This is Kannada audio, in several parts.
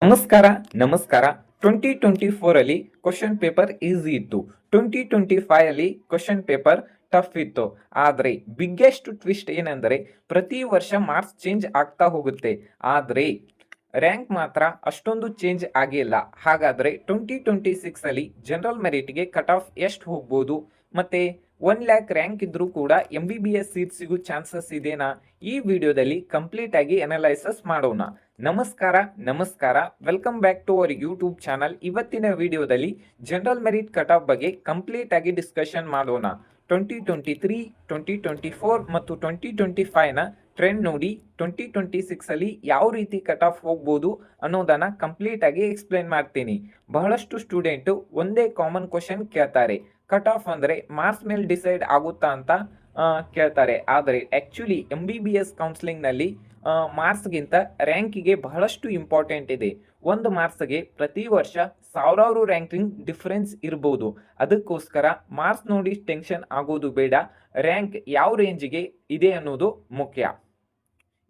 ನಮಸ್ಕಾರ ನಮಸ್ಕಾರ 2024 ಅಲ್ಲಿ ಕ್ವಶನ್ ಪೇಪರ್ ಈಸಿ ಇತ್ತು. 2025 ಅಲ್ಲಿ ಕ್ವಶನ್ ಪೇಪರ್ ಟಫ್ ಇತ್ತು. ಆದರೆ ಬಿಗ್ಗೆಸ್ಟ್ ಟ್ವಿಸ್ಟ್ ಏನಂದರೆ ಪ್ರತಿ ವರ್ಷ ಮಾರ್ಕ್ಸ್ ಚೇಂಜ್ ಆಗ್ತಾ ಹೋಗುತ್ತೆ, ಆದರೆ ರ್ಯಾಂಕ್ ಮಾತ್ರ ಅಷ್ಟೊಂದು ಚೇಂಜ್ ಆಗಿಲ್ಲ. ಹಾಗಾದ್ರೆ 2026 ಅಲ್ಲಿ ಜನರಲ್ ಮೆರಿಟ್ಗೆ ಕಟ್ ಆಫ್ ಎಷ್ಟು ಹೋಗ್ಬೋದು, ಮತ್ತೆ 1 lakh ರ್ಯಾಂಕ್ ಇದ್ರೂ ಕೂಡ MBBS ಸೀಟ್ ಸಿಗೋ ಚಾನ್ಸಸ್ ಇದೆನಾ? ಈ ವಿಡಿಯೋದಲ್ಲಿ ಕಂಪ್ಲೀಟ್ ಆಗಿ ಅನಲೈಸಸ್ ಮಾಡೋಣ. ನಮಸ್ಕಾರ ನಮಸ್ಕಾರ, welcome back to our YouTube channel. ಇವತ್ತಿನ ವಿಡಿಯೋದಲ್ಲಿ ಜನರಲ್ ಮೆರಿಟ್ ಕಟ್ ಆಫ್ ಬಗ್ಗೆ ಕಂಪ್ಲೀಟ್ ಆಗಿ ಡಿಸ್ಕಷನ್ ಮಾಡೋಣ. 2023, 2024 ಮತ್ತು 2025ನ ಟ್ರೆಂಡ್ ನೋಡಿ 2026 ಅಲ್ಲಿ ಯಾವ ರೀತಿ ಕಟ್ ಆಫ್ ಹೋಗ್ಬೋದು ಅನ್ನೋದನ್ನ ಕಂಪ್ಲೀಟ್ ಆಗಿ ಎಕ್ಸ್ಪ್ಲೈನ್ ಮಾಡ್ತೀನಿ. ಬಹಳಷ್ಟು ಸ್ಟೂಡೆಂಟು ಒಂದೇ ಕಾಮನ್ ಕ್ವಶನ್ ಕೇಳ್ತಾರೆ, ಕಟ್ ಆಫ್ ಅಂದ್ರೆ ಮಾರ್ಕ್ಸ್ ಮೇಲೆ ಡಿಸೈಡ್ ಆಗುತ್ತಾ ಅಂತ ಕೇಳ್ತಾರೆ. ಆದರೆ ಆಕ್ಚುಲಿ MBBS ಕೌನ್ಸಿಲಿಂಗ್ನಲ್ಲಿ ಮಾರ್ಕ್ಸ್ಗಿಂತ ರ್ಯಾಂಕಿಗೆ ಬಹಳಷ್ಟು ಇಂಪಾರ್ಟೆಂಟ್ ಇದೆ. ಒಂದು ಮಾರ್ಕ್ಸ್ಗೆ ಪ್ರತಿ ವರ್ಷ ಸಾವಿರಾರು ರ್ಯಾಂಕಿಂಗ್ ಡಿಫರೆನ್ಸ್ ಇರ್ಬೋದು. ಅದಕ್ಕೋಸ್ಕರ ಮಾರ್ಕ್ಸ್ ನೋಡಿ ಟೆನ್ಷನ್ ಆಗೋದು ಬೇಡ, ರ್ಯಾಂಕ್ ಯಾವ ರೇಂಜಿಗೆ ಇದೆ ಅನ್ನೋದು ಮುಖ್ಯ.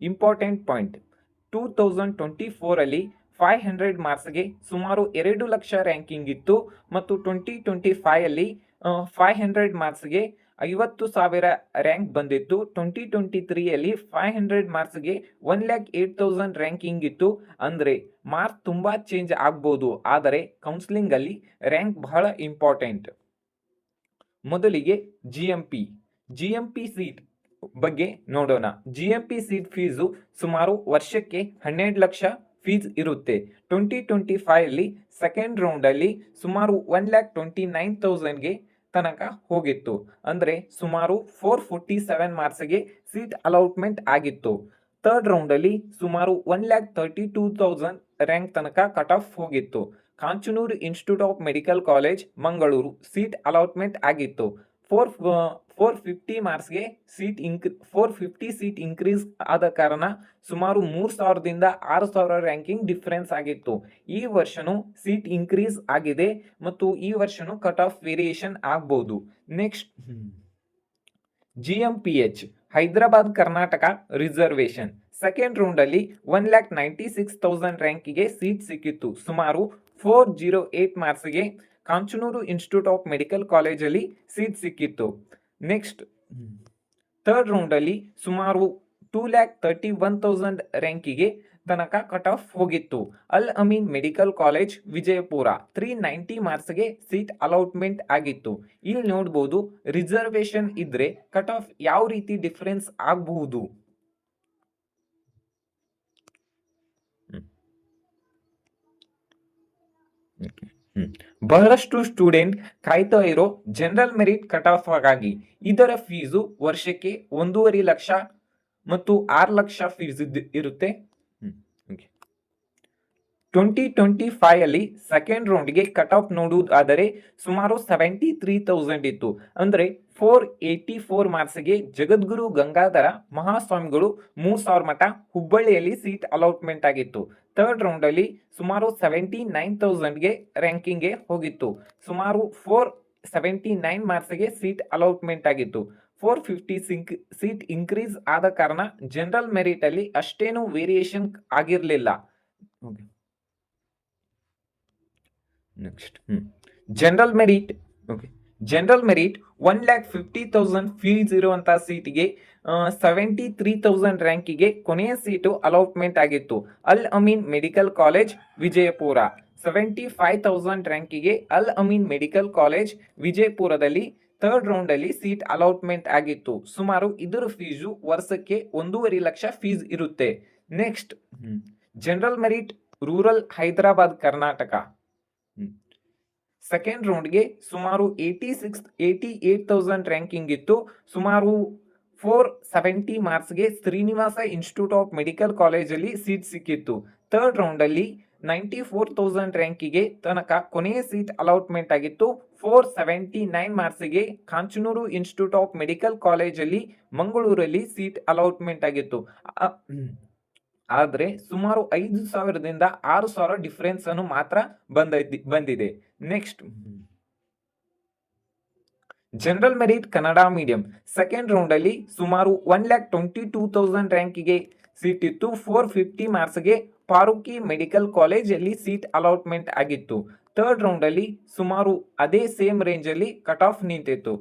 ಇಂಪಾರ್ಟೆಂಟ್ ಪಾಯಿಂಟ್, 2024 ಅಲ್ಲಿ 500 ಮಾರ್ಕ್ಸ್ಗೆ ಸುಮಾರು 2 ಲಕ್ಷ ರ್ಯಾಂಕಿಂಗ್ ಇತ್ತು ಮತ್ತು 2025 ಅಲ್ಲಿ 500 ಮಾರ್ಕ್ಸ್ಗೆ 50,000 ರ್ಯಾಂಕ್ ಬಂದಿತ್ತು. 2023 ಅಲ್ಲಿ 500 ಮಾರ್ಕ್ಸ್ಗೆ 1,08,000 ರ್ಯಾಂಕಿಂಗ್ ಇತ್ತು. ಅಂದರೆ ಮಾರ್ಕ್ಸ್ ತುಂಬಾ ಚೇಂಜ್ ಆಗ್ಬೋದು, ಆದರೆ ಕೌನ್ಸಿಲಿಂಗ್ ಅಲ್ಲಿ ರ್ಯಾಂಕ್ ಬಹಳ ಇಂಪಾರ್ಟೆಂಟ್. ಮೊದಲಿಗೆ GMP ಸೀಟ್ ಬಗ್ಗೆ ನೋಡೋಣ. GMP ಸೀಟ್ ಫೀಸು ಸುಮಾರು ವರ್ಷಕ್ಕೆ 12 ಲಕ್ಷ ಫೀಸ್ ಇರುತ್ತೆ. 2025 ಅಲ್ಲಿ ಸೆಕೆಂಡ್ ರೌಂಡ್ ಅಲ್ಲಿ ಸುಮಾರು 1,29,000ಗೆ ತನಕ ಹೋಗಿತ್ತು. ಅಂದ್ರೆ ಸುಮಾರು 447 ಮಾರ್ಕ್ಸ್ಗೆ ಸೀಟ್ ಅಲಾಟ್ಮೆಂಟ್ ಆಗಿತ್ತು. ಥರ್ಡ್ ರೌಂಡ್ ಅಲ್ಲಿ ಸುಮಾರು 1,32,000 ರ್ಯಾಂಕ್ ತನಕ ಕಟ್ ಆಫ್ ಹೋಗಿತ್ತು. Kanachur institute of medical college Mangaluru seat allotment ಆಗಿತ್ತು. 450 ಮಾರ್ಕ್ಸ್ಗೆ 450 ಸೀಟ್ ಇನ್ಕ್ರೀಸ್ ಆದ ಕಾರಣ ಸುಮಾರು 3,000ದಿಂದ 6,000 ರ್ಯಾಂಕಿಂಗ್ ಡಿಫರೆನ್ಸ್ ಆಗಿತ್ತು. ಈ ವರ್ಷನೂ ಸೀಟ್ ಇನ್ಕ್ರೀಸ್ ಆಗಿದೆ ಮತ್ತು ಈ ವರ್ಷನೂ ಕಟ್ ಆಫ್ ವೇರಿಯೇಷನ್ ಆಗ್ಬೋದು. Next GMPH Hyderabad Karnataka reservation second round ಅಲ್ಲಿ 1,96,000 ರ್ಯಾಂಕಿಗೆ ಸೀಟ್ ಸಿಕ್ಕಿತ್ತು. ಸುಮಾರು 408 ಮಾರ್ಕ್ಸ್ಗೆ ಕಾಂಚನೂರು ಇನ್ಸ್ಟಿಟ್ಯೂಟ್ ಆಫ್ ಮೆಡಿಕಲ್ ಕಾಲೇಜಲ್ಲಿ ಸೀಟ್ ಸಿಕ್ಕಿತ್ತು. ನೆಕ್ಸ್ಟ್ ಥರ್ಡ್ ರೌಂಡ್ ಅಲ್ಲಿ ಸುಮಾರು 2,31,000 ರ್ಯಾಂಕಿಗೆ ತನಕ ಕಟ್ ಆಫ್ ಹೋಗಿತ್ತು. ಅಲ್ ಅಮೀನ್ ಮೆಡಿಕಲ್ ಕಾಲೇಜ್ ವಿಜಯಪುರ 390 ಮಾರ್ಕ್ಸ್ಗೆ ಸೀಟ್ ಅಲಾಟ್ಮೆಂಟ್ ಆಗಿತ್ತು. ಇಲ್ಲಿ ನೋಡ್ಬೋದು ರಿಸರ್ವೇಶನ್ ಇದ್ರೆ ಕಟ್ ಆಫ್ ಯಾವ ರೀತಿ ಡಿಫರೆನ್ಸ್ ಆಗಬಹುದು. ಬಹಳಷ್ಟು ಸ್ಟೂಡೆಂಟ್ ಕಾಯ್ತಾ ಇರೋ ಜನರಲ್ ಮೆರಿಟ್ ಕಟ್ ಆಫ್ ಆಗಿ ಇದರ ಫೀಸು ವರ್ಷಕ್ಕೆ 1.5 ಲಕ್ಷ ಮತ್ತು 6 ಲಕ್ಷ ಫೀಸ್ ಇರುತ್ತೆ. 2025 ಅಲ್ಲಿ ಸೆಕೆಂಡ್ ರೌಂಡ್ಗೆ ಕಟ್ ಆಫ್ ನೋಡುವುದಾದರೆ ಸುಮಾರು 73,000 ಇತ್ತು. ಅಂದ್ರೆ 484 ಮಾರ್ಕ್ಸ್ಗೆ ಜಗದ್ಗುರು ಗಂಗಾಧರ ಮಹಾಸ್ವಾಮಿಗಳು 3,000 ಮಠ ಹುಬ್ಬಳ್ಳಿಯಲ್ಲಿ ಸೀಟ್ ಅಲಾಟ್ಮೆಂಟ್ ಆಗಿತ್ತು. ಥರ್ಡ್ ರೌಂಡ್ ಅಲ್ಲಿ ಸುಮಾರು 79,000ಗೆ ರ್ಯಾಂಕಿಂಗ್ಗೆ ಹೋಗಿತ್ತು. ಸುಮಾರು 479 ಮಾರ್ಕ್ಸ್ಗೆ ಸೀಟ್ ಅಲಾಟ್ಮೆಂಟ್ ಆಗಿತ್ತು. 450 ಸೀಟ್ ಇನ್ಕ್ರೀಸ್ ಆದ ಕಾರಣ ಜನರಲ್ ಮೆರಿಟ್ ಅಲ್ಲಿ ಅಷ್ಟೇನು ವೇರಿಯೇಷನ್ ಆಗಿರಲಿಲ್ಲ. Next general merit. General merit 1,50,000 fees ಇರುವಂತಹ ಸೀಟಿಗೆ 73,000 ರ್ಯಾಂಕಿಗೆ ಕೊನೆಯ ಸೀಟು ಅಲಾಟ್ಮೆಂಟ್ ಆಗಿತ್ತು. ಅಲ್ ಅಮೀನ್ ಮೆಡಿಕಲ್ ಕಾಲೇಜ್ ವಿಜಯಪುರ 75,000 ರ್ಯಾಂಕಿಗೆ ಅಲ್ ಅಮೀನ್ ಮೆಡಿಕಲ್ ಕಾಲೇಜ್ ವಿಜಯಪುರದಲ್ಲಿ ಥರ್ಡ್ ರೌಂಡ್ ಅಲ್ಲಿ ಸೀಟ್ ಅಲಾಟ್ಮೆಂಟ್ ಆಗಿತ್ತು. ಸುಮಾರು ಇದರ ಫೀಸು ವರ್ಷಕ್ಕೆ 1.5 ಲಕ್ಷ ಫೀಸ್ ಇರುತ್ತೆ. Next general merit rural Hyderabad Karnataka second ರೌಂಡ್ಗೆ ಸುಮಾರು 88,000 ರ್ಯಾಂಕಿಂಗ್ ಇತ್ತು. ಸುಮಾರು 470 ಮಾರ್ಕ್ಸ್ಗೆ ಶ್ರೀನಿವಾಸ ಇನ್ಸ್ಟಿಟ್ಯೂಟ್ ಆಫ್ ಮೆಡಿಕಲ್ ಕಾಲೇಜಲ್ಲಿ ಸೀಟ್ ಸಿಕ್ಕಿತ್ತು. ಥರ್ಡ್ ರೌಂಡ್ ಅಲ್ಲಿ 94,000 ರ್ಯಾಂಕಿಗೆ ತನಕ ಕೊನೆಯ ಸೀಟ್ ಅಲಾಟ್ಮೆಂಟ್ ಆಗಿತ್ತು. 479 ಮಾರ್ಕ್ಸ್ಗೆ ಕಾಂಚನೂರು ಇನ್ಸ್ಟಿಟ್ಯೂಟ್ ಆಫ್ ಮೆಡಿಕಲ್ ಕಾಲೇಜಲ್ಲಿ ಮಂಗಳೂರಲ್ಲಿ ಸೀಟ್ ಅಲಾಟ್ಮೆಂಟ್ ಆಗಿತ್ತು. ಆದರೆ ಸುಮಾರು 5,000ದಿಂದ 6,000 ಡಿಫರೆನ್ಸ್ ಅನ್ನು ಮಾತ್ರ ಬಂದಿದೆ. Next general merit Kannada medium second round ಅಲ್ಲಿ ಸುಮಾರು 1,22,000 ರ್ಯಾಂಕಿಗೆ ಸೀಟ್ ಇತ್ತು. 450 ಮಾರ್ಕ್ಸ್ಗೆ ಫಾರೂಕಿ ಮೆಡಿಕಲ್ ಕಾಲೇಜಲ್ಲಿ ಸೀಟ್ ಅಲಾಟ್ಮೆಂಟ್ ಆಗಿತ್ತು. ಥರ್ಡ್ ರೌಂಡ್ ಅಲ್ಲಿ ಸುಮಾರು ಅದೇ ಸೇಮ್ ರೇಂಜ್ ಅಲ್ಲಿ ಕಟ್ ಆಫ್ ನಿಂತಿತ್ತು.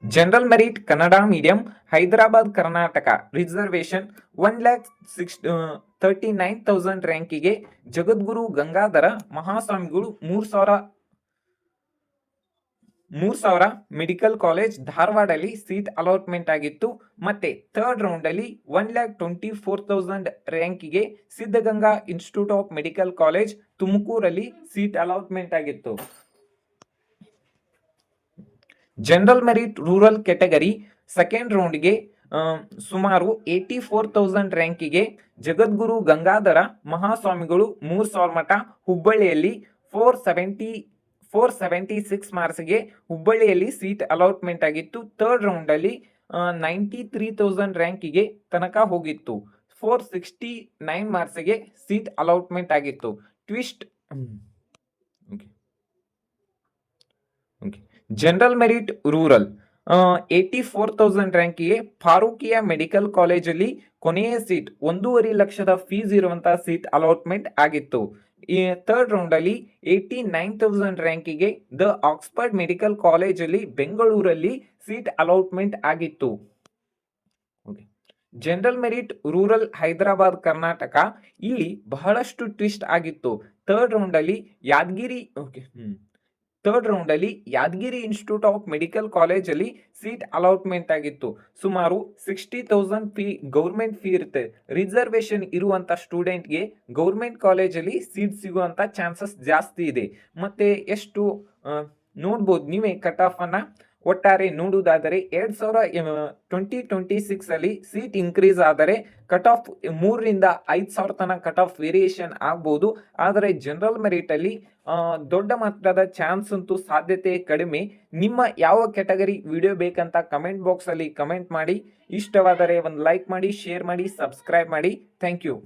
General merit Kannada medium Hyderabad Karnataka reservation 1,39,000 ರ್ಯಾಂಕಿಗೆ ಜಗದ್ಗುರು ಗಂಗಾಧರ ಮಹಾಸ್ವಾಮಿಗಳು 3,000 ಮೆಡಿಕಲ್ ಕಾಲೇಜ್ ಧಾರವಾಡಲ್ಲಿ ಸೀಟ್ ಅಲಾಟ್ಮೆಂಟ್ ಆಗಿತ್ತು. ಮತ್ತೆ ಥರ್ಡ್ ರೌಂಡ್ ಅಲ್ಲಿ 1,24,000 ರ್ಯಾಂಕಿಗೆ Siddaganga institute of medical college ತುಮಕೂರಲ್ಲಿ ಸೀಟ್ ಅಲಾಟ್ಮೆಂಟ್ ಆಗಿತ್ತು. General merit rural category second ರೌಂಡ್ಗೆ ಸುಮಾರು 84,000 ರ್ಯಾಂಕಿಗೆ ಜಗದ್ಗುರು ಗಂಗಾಧರ ಮಹಾಸ್ವಾಮಿಗಳು 3,000 ಮಠ ಹುಬ್ಬಳ್ಳಿಯಲ್ಲಿ 476 ಮಾರ್ಕ್ಸ್ಗೆ ಹುಬ್ಬಳ್ಳಿಯಲ್ಲಿ ಸೀಟ್ ಅಲಾಟ್ಮೆಂಟ್ ಆಗಿತ್ತು. ಥರ್ಡ್ ರೌಂಡ್ ಅಲ್ಲಿ 93,000 ರ್ಯಾಂಕಿಗೆ ತನಕ ಹೋಗಿತ್ತು. 469 ಮಾರ್ಕ್ಸ್ಗೆ ಸೀಟ್ ಅಲಾಟ್ಮೆಂಟ್ ಆಗಿತ್ತು. ಟ್ವಿಸ್ಟ್ ಜನರಲ್ ಮೆರಿಟ್ ರೂರಲ್ 84,000 ರ್ಯಾಂಕಿಗೆ ಫಾರೂಕಿಯಾ ಮೆಡಿಕಲ್ ಕಾಲೇಜಲ್ಲಿ ಕೊನೆಯ ಸೀಟ್ 1.5 ಲಕ್ಷದ ಫೀಸ್ ಇರುವಂತಹ ಸೀಟ್ ಅಲಾಟ್ಮೆಂಟ್ ಆಗಿತ್ತು. ಈ ಥರ್ಡ್ ರೌಂಡ್ ಅಲ್ಲಿ 89,000 ರ್ಯಾಂಕಿಗೆ ದ ಆಕ್ಸ್ಫರ್ಡ್ ಮೆಡಿಕಲ್ ಕಾಲೇಜಲ್ಲಿ ಬೆಂಗಳೂರಲ್ಲಿ ಸೀಟ್ ಅಲಾಟ್ಮೆಂಟ್ ಆಗಿತ್ತು. General merit rural Hyderabad Karnataka ಇಲ್ಲಿ ಬಹಳಷ್ಟು ಟ್ವಿಸ್ಟ್ ಆಗಿತ್ತು. ಥರ್ಡ್ ರೌಂಡ್ ಅಲ್ಲಿ ಯಾದಗಿರಿ ಇನ್ಸ್ಟಿಟ್ಯೂಟ್ ಆಫ್ ಮೆಡಿಕಲ್ ಕಾಲೇಜಲ್ಲಿ ಸೀಟ್ ಅಲಾಟ್ಮೆಂಟ್ ಆಗಿತ್ತು. ಸುಮಾರು 60,000 ಫೀ ಗೌರ್ಮೆಂಟ್ ಫೀ ಇರುತ್ತೆ. ರಿಸರ್ವೇಶನ್ ಇರುವಂತ ಸ್ಟೂಡೆಂಟ್ಗೆ ಗೌರ್ಮೆಂಟ್ ಕಾಲೇಜಲ್ಲಿ ಸೀಟ್ ಸಿಗುವಂತ ಚಾನ್ಸಸ್ ಜಾಸ್ತಿ ಇದೆ. ಮತ್ತೆ ಎಷ್ಟು ನೋಡ್ಬೋದು ನೀವೇ ಕಟ್ ಆಫ್ ಅನ್ನ. ಒಟ್ಟಾರೆ ನೋಡುವುದಾದರೆ 2026 ಅಲ್ಲಿ ಸೀಟ್ ಇನ್ಕ್ರೀಸ್ ಆದರೆ ಕಟ್ ಆಫ್ 3,000 to 5,000 ತನಕ ಕಟ್ ಆಫ್ ವೇರಿಯೇಷನ್ ಆಗ್ಬಹುದು. ಆದರೆ ಜನರಲ್ ಮೆರಿಟ್ ಅಲ್ಲಿ ದೊಡ್ಡ ಮಟ್ಟದ ಚಾನ್ಸ್ ಅಂತೂ ಸಾಧ್ಯತೆ ಕಡಿಮೆ. ನಿಮ್ಮ ಯಾವ ಕೆಟಗರಿ ವಿಡಿಯೋ ಬೇಕಂತ ಕಮೆಂಟ್ ಬಾಕ್ಸ್ ಅಲ್ಲಿ ಕಮೆಂಟ್ ಮಾಡಿ. ಇಷ್ಟವಾದರೆ ಒಂದು ಲೈಕ್ ಮಾಡಿ, ಶೇರ್ ಮಾಡಿ, ಸಬ್ಸ್ಕ್ರೈಬ್ ಮಾಡಿ. Thank you.